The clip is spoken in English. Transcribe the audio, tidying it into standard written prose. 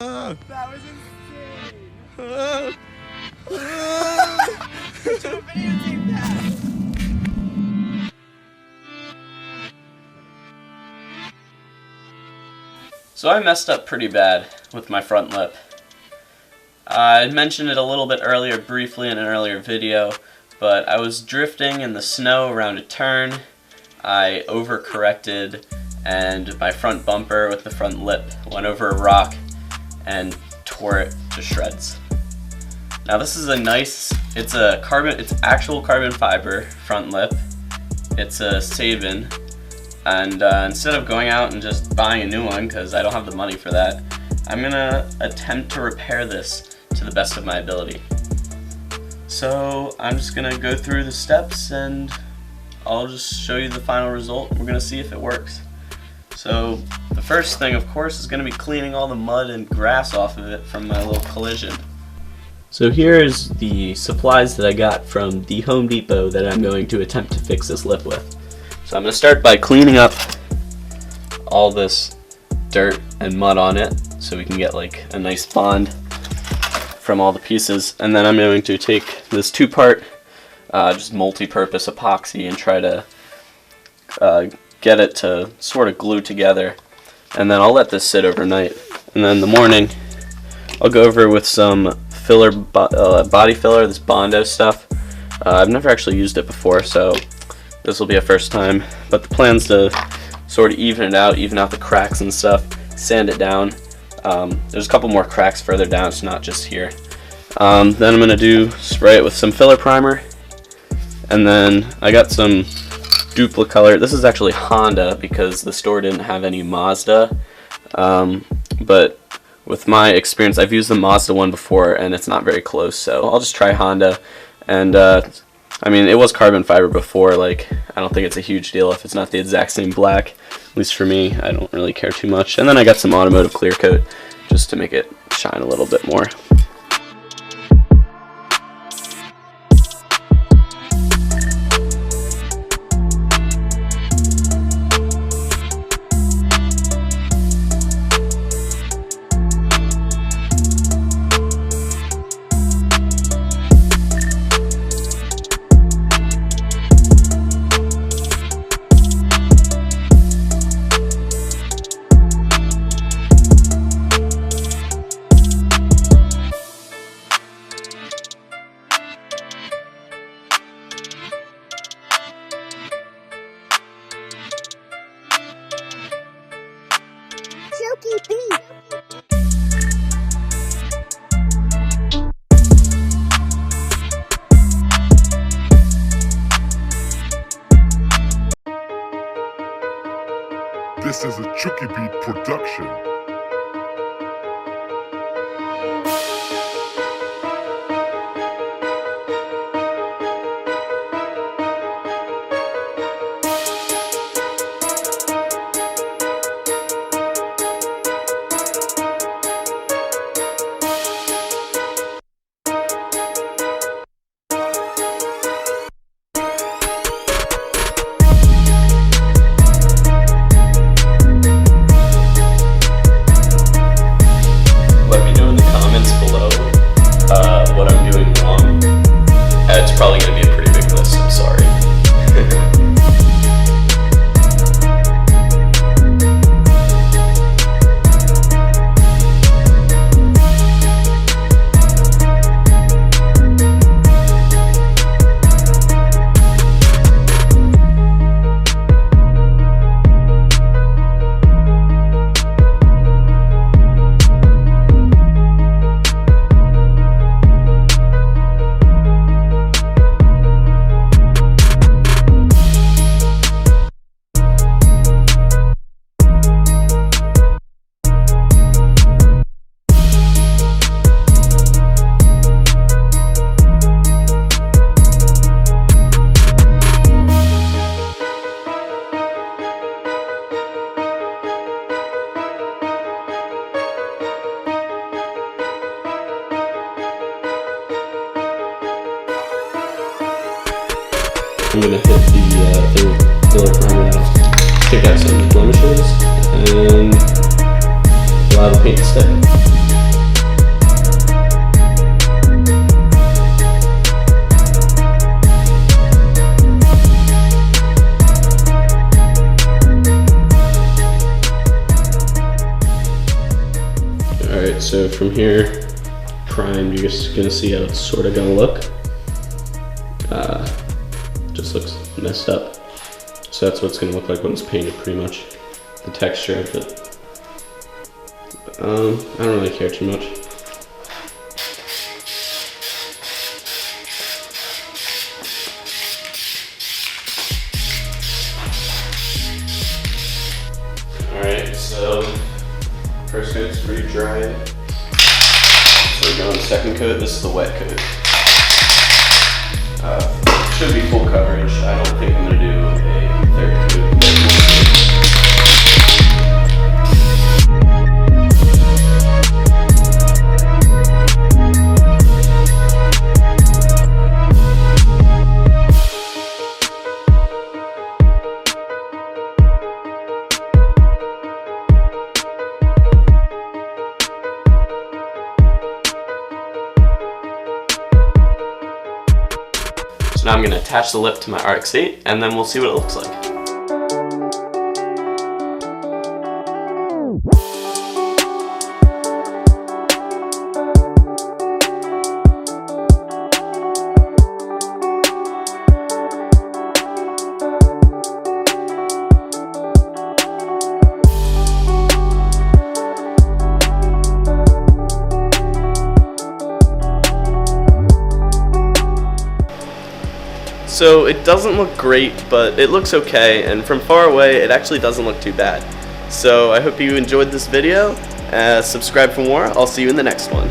That was insane! You should have videotaped that! So I messed up pretty bad with my front lip. I mentioned it a little bit earlier briefly in an earlier video, but I was drifting in the snow around a turn. I overcorrected and my front bumper with the front lip went over a rock and tore it to shreds. Now this is a nice, it's actual carbon fiber front lip. It's a Sabin, and instead of going out and just buying a new one, because I don't have the money for that, I'm gonna attempt to repair this to the best of my ability. So I'm just gonna go through the steps and I'll just show you the final result. We're gonna see if it works. So the first thing, of course, is gonna be cleaning all the mud and grass off of it from my little collision. So here's the supplies that I got from the Home Depot that I'm going to attempt to fix this lip with. So I'm gonna start by cleaning up all this dirt and mud on it so we can get like a nice bond from all the pieces, and then I'm going to take this two-part just multi-purpose epoxy and try to get it to sort of glue together, and then I'll let this sit overnight, and then in the morning I'll go over with some filler, body filler, this Bondo stuff. I've never actually used it before, so this will be a first time, but the plan's to sort of even out the cracks and stuff, sand it down. There's a couple more cracks further down, it's not just here. Then I'm going to spray it with some filler primer, and then I got some Duplicolor. This is actually Honda because the store didn't have any Mazda, but with my experience, I've used the Mazda one before and it's not very close, so I'll just try Honda. And I mean, it was carbon fiber before, like, I don't think it's a huge deal if it's not the exact same black. At least for me, I don't really care too much. And then I got some automotive clear coat just to make it shine a little bit more. This is a Chucky Beat production. What I'm doing wrong. It's probably going to be a pretty big list, I'm sorry. I'm going to hit the filler primer now, pick out some blemishes, and allow the paint to stick. Alright, so from here, primed, you're just gonna see how it's sort of gonna look. Just looks messed up. So that's what it's gonna look like when it's painted, pretty much. The texture of it. I don't really care too much. Alright, so first coat is pretty dry. So we're going second coat. This is the wet coat. Should be full coverage. I don't think I'm going to do a third coat. So now I'm going to attach the lip to my RX8 and then we'll see what it looks like. So it doesn't look great, but it looks okay, and from far away it actually doesn't look too bad. So I hope you enjoyed this video. Subscribe for more. I'll see you in the next one.